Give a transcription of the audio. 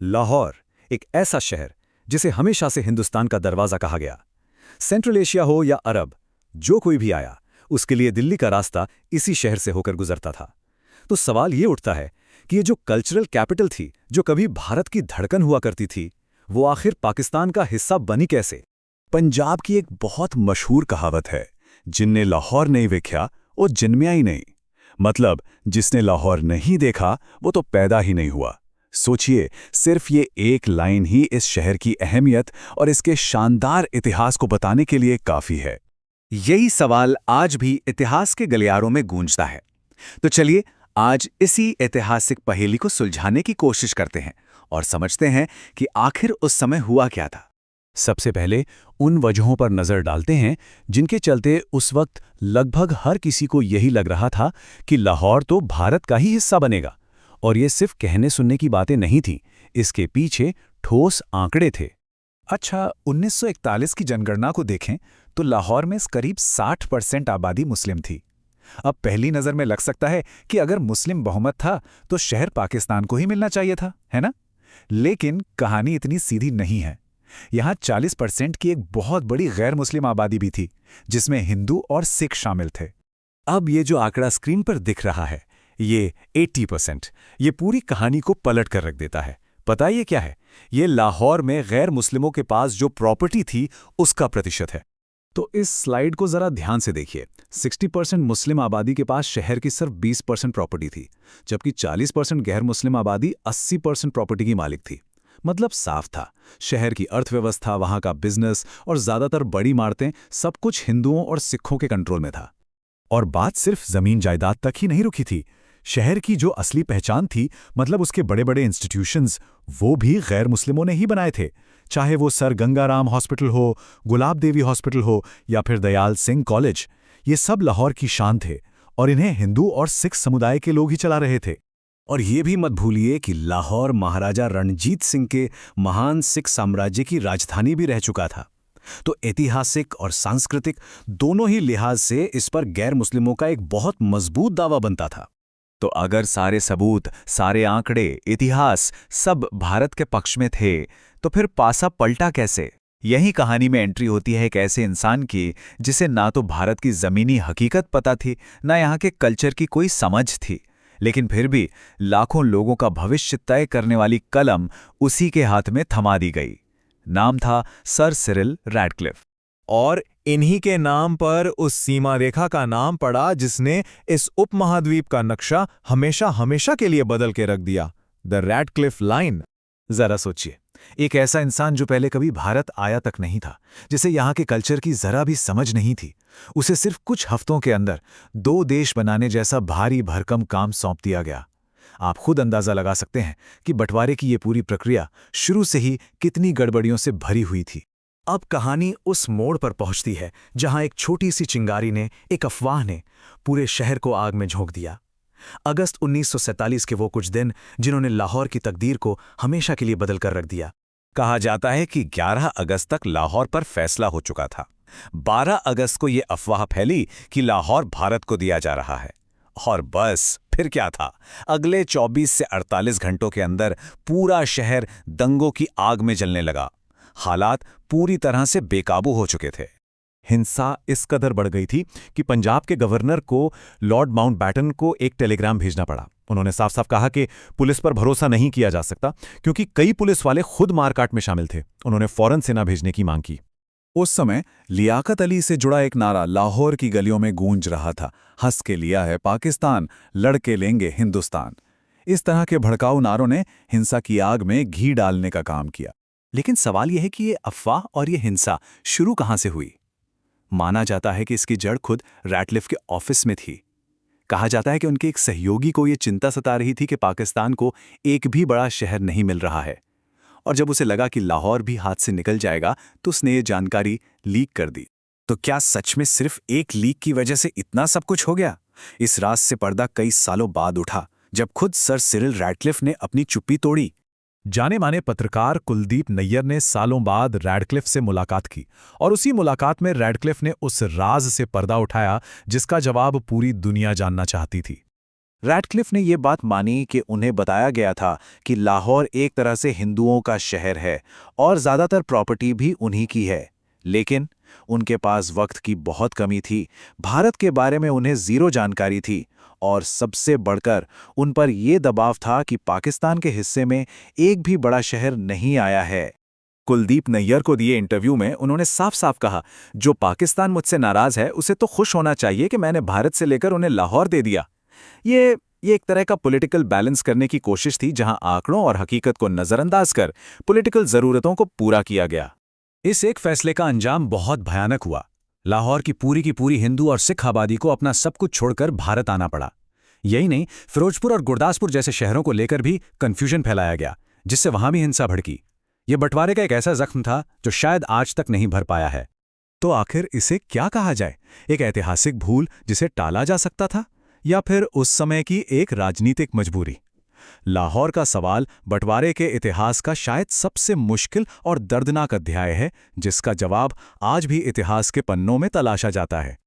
लाहौर, एक ऐसा शहर जिसे हमेशा से हिंदुस्तान का दरवाजा कहा गया। सेंट्रल एशिया हो या अरब, जो कोई भी आया उसके लिए दिल्ली का रास्ता इसी शहर से होकर गुजरता था। तो सवाल ये उठता है कि ये जो कल्चरल कैपिटल थी, जो कभी भारत की धड़कन हुआ करती थी, वो आखिर पाकिस्तान का हिस्सा बनी कैसे? पंजाब की एक बहुत मशहूर कहावत है, जिनने लाहौर नहीं देखा वो जन्मिया ही नहीं। मतलब जिसने लाहौर नहीं देखा वो तो पैदा ही नहीं हुआ। सोचिए, सिर्फ ये एक लाइन ही इस शहर की अहमियत और इसके शानदार इतिहास को बताने के लिए काफी है। यही सवाल आज भी इतिहास के गलियारों में गूंजता है। तो चलिए आज इसी ऐतिहासिक पहेली को सुलझाने की कोशिश करते हैं और समझते हैं कि आखिर उस समय हुआ क्या था। सबसे पहले उन वजहों पर नजर डालते हैं जिनके चलते उस वक्त लगभग हर किसी को यही लग रहा था कि लाहौर तो भारत का ही हिस्सा बनेगा। और ये सिर्फ कहने सुनने की बातें नहीं थीं, इसके पीछे ठोस आंकड़े थे। अच्छा, 1941 की जनगणना को देखें तो लाहौर में करीब 60% आबादी मुस्लिम थी। अब पहली नज़र में लग सकता है कि अगर मुस्लिम बहुमत था तो शहर पाकिस्तान को ही मिलना चाहिए था, है ना? लेकिन कहानी इतनी सीधी नहीं है। यहाँ 40% की एक बहुत बड़ी गैर मुस्लिम आबादी भी थी, जिसमें हिंदू और सिख शामिल थे। अब ये जो आंकड़ा स्क्रीन पर दिख रहा है, ये 80%, ये पूरी कहानी को पलट कर रख देता है। पता ये क्या है? ये लाहौर में गैर मुस्लिमों के पास जो प्रॉपर्टी थी उसका प्रतिशत है। तो इस स्लाइड को जरा ध्यान से देखिए। 60% मुस्लिम आबादी के पास शहर की सिर्फ 20% प्रॉपर्टी थी, जबकि 40% गैर मुस्लिम आबादी 80% प्रॉपर्टी की मालिक थी। मतलब साफ था, शहर की अर्थव्यवस्था, वहां का बिजनेस और ज्यादातर बड़ी इमारतें, सब कुछ हिंदुओं और सिखों के कंट्रोल में था। और बात सिर्फ जमीन जायदाद तक ही नहीं रुकी थी। शहर की जो असली पहचान थी, मतलब उसके बड़े बड़े इंस्टीट्यूशंस, वो भी गैर मुस्लिमों ने ही बनाए थे। चाहे वो सर गंगाराम हॉस्पिटल हो, गुलाब देवी हॉस्पिटल हो या फिर दयाल सिंह कॉलेज, ये सब लाहौर की शान थे और इन्हें हिंदू और सिख समुदाय के लोग ही चला रहे थे। और ये भी मत भूलिए कि लाहौर महाराजा रणजीत सिंह के महान सिख साम्राज्य की राजधानी भी रह चुका था। तो ऐतिहासिक और सांस्कृतिक दोनों ही लिहाज से इस पर गैर मुस्लिमों का एक बहुत मजबूत दावा बनता था। तो अगर सारे सबूत, सारे आंकड़े, इतिहास सब भारत के पक्ष में थे, तो फिर पासा पलटा कैसे? यही कहानी में एंट्री होती है एक ऐसे इंसान की जिसे ना तो भारत की जमीनी हकीकत पता थी, ना यहाँ के कल्चर की कोई समझ थी, लेकिन फिर भी लाखों लोगों का भविष्य तय करने वाली कलम उसी के हाथ में थमा दी गई। नाम था सर सिरिल रैडक्लिफ। और इन्हीं के नाम पर उस सीमा रेखा का नाम पड़ा जिसने इस उपमहाद्वीप का नक्शा हमेशा हमेशा के लिए बदल के रख दिया, द रैडक्लिफ लाइन। जरा सोचिए, एक ऐसा इंसान जो पहले कभी भारत आया तक नहीं था, जिसे यहाँ के कल्चर की जरा भी समझ नहीं थी, उसे सिर्फ कुछ हफ्तों के अंदर 2 देश बनाने जैसा भारी भरकम काम सौंप दिया गया। आप खुद अंदाजा लगा सकते हैं कि बंटवारे की ये पूरी प्रक्रिया शुरू से ही कितनी गड़बड़ियों से भरी हुई थी। अब कहानी उस मोड़ पर पहुंचती है जहां एक छोटी सी चिंगारी ने, एक अफवाह ने पूरे शहर को आग में झोंक दिया। अगस्त 1947 के वो कुछ दिन जिन्होंने लाहौर की तकदीर को हमेशा के लिए बदल कर रख दिया। कहा जाता है कि 11 अगस्त तक लाहौर पर फैसला हो चुका था। 12 अगस्त को ये अफवाह फैली कि लाहौर भारत को दिया जा रहा है। और बस फिर क्या था, अगले 24 से 48 घंटों के अंदर पूरा शहर दंगों की आग में जलने लगा। हालात पूरी तरह से बेकाबू हो चुके थे। हिंसा इस कदर बढ़ गई थी कि पंजाब के गवर्नर को लॉर्ड माउंटबैटन को एक टेलीग्राम भेजना पड़ा। उन्होंने साफ साफ कहा कि पुलिस पर भरोसा नहीं किया जा सकता, क्योंकि कई पुलिस वाले खुद मारकाट में शामिल थे। उन्होंने फौरन सेना भेजने की मांग की। उस समय लियाकत अली से जुड़ा एक नारा लाहौर की गलियों में गूंज रहा था, हंस के लिया है पाकिस्तान, लड़के लेंगे हिंदुस्तान। इस तरह के भड़काऊ नारों ने हिंसा की आग में घी डालने का काम किया। लेकिन सवाल यह है कि ये अफवाह और ये हिंसा शुरू कहां से हुई? माना जाता है कि इसकी जड़ खुद रैडक्लिफ के ऑफिस में थी। कहा जाता है कि उनके एक सहयोगी को यह चिंता सता रही थी कि पाकिस्तान को एक भी बड़ा शहर नहीं मिल रहा है, और जब उसे लगा कि लाहौर भी हाथ से निकल जाएगा तो उसने ये जानकारी लीक कर दी। तो क्या सच में सिर्फ एक लीक की वजह से इतना सब कुछ हो गया? इस राज से पर्दा कई सालों बाद उठा, जब खुद सर सिरिल रैडक्लिफ ने अपनी चुप्पी तोड़ी। जाने माने पत्रकार कुलदीप नैयर ने सालों बाद रैडक्लिफ से मुलाकात की, और उसी मुलाकात में रैडक्लिफ ने उस राज से पर्दा उठाया जिसका जवाब पूरी दुनिया जानना चाहती थी। रैडक्लिफ ने ये बात मानी कि उन्हें बताया गया था कि लाहौर एक तरह से हिंदुओं का शहर है और ज़्यादातर प्रॉपर्टी भी उन्हीं की है। लेकिन उनके पास वक्त की बहुत कमी थी, भारत के बारे में उन्हें ज़ीरो जानकारी थी और सबसे बढ़कर उन पर यह दबाव था कि पाकिस्तान के हिस्से में एक भी बड़ा शहर नहीं आया है। कुलदीप नैयर को दिए इंटरव्यू में उन्होंने साफ साफ कहा, जो पाकिस्तान मुझसे नाराज है उसे तो खुश होना चाहिए कि मैंने भारत से लेकर उन्हें लाहौर दे दिया। ये एक तरह का पॉलिटिकल बैलेंस करने की कोशिश थी, जहां आंकड़ों और हकीकत को नजरअंदाज कर पॉलिटिकल जरूरतों को पूरा किया गया। इस एक फैसले का अंजाम बहुत भयानक हुआ। लाहौर की पूरी हिंदू और सिख आबादी को अपना सब कुछ छोड़कर भारत आना पड़ा। यही नहीं, फिरोजपुर और गुरदासपुर जैसे शहरों को लेकर भी कंफ्यूजन फैलाया गया, जिससे वहां भी हिंसा भड़की। यह बंटवारे का एक ऐसा जख्म था जो शायद आज तक नहीं भर पाया है। तो आखिर इसे क्या कहा जाए? एक ऐतिहासिक भूल जिसे टाला जा सकता था, या फिर उस समय की एक राजनीतिक मजबूरी? लाहौर का सवाल बंटवारे के इतिहास का शायद सबसे मुश्किल और दर्दनाक अध्याय है, जिसका जवाब आज भी इतिहास के पन्नों में तलाशा जाता है।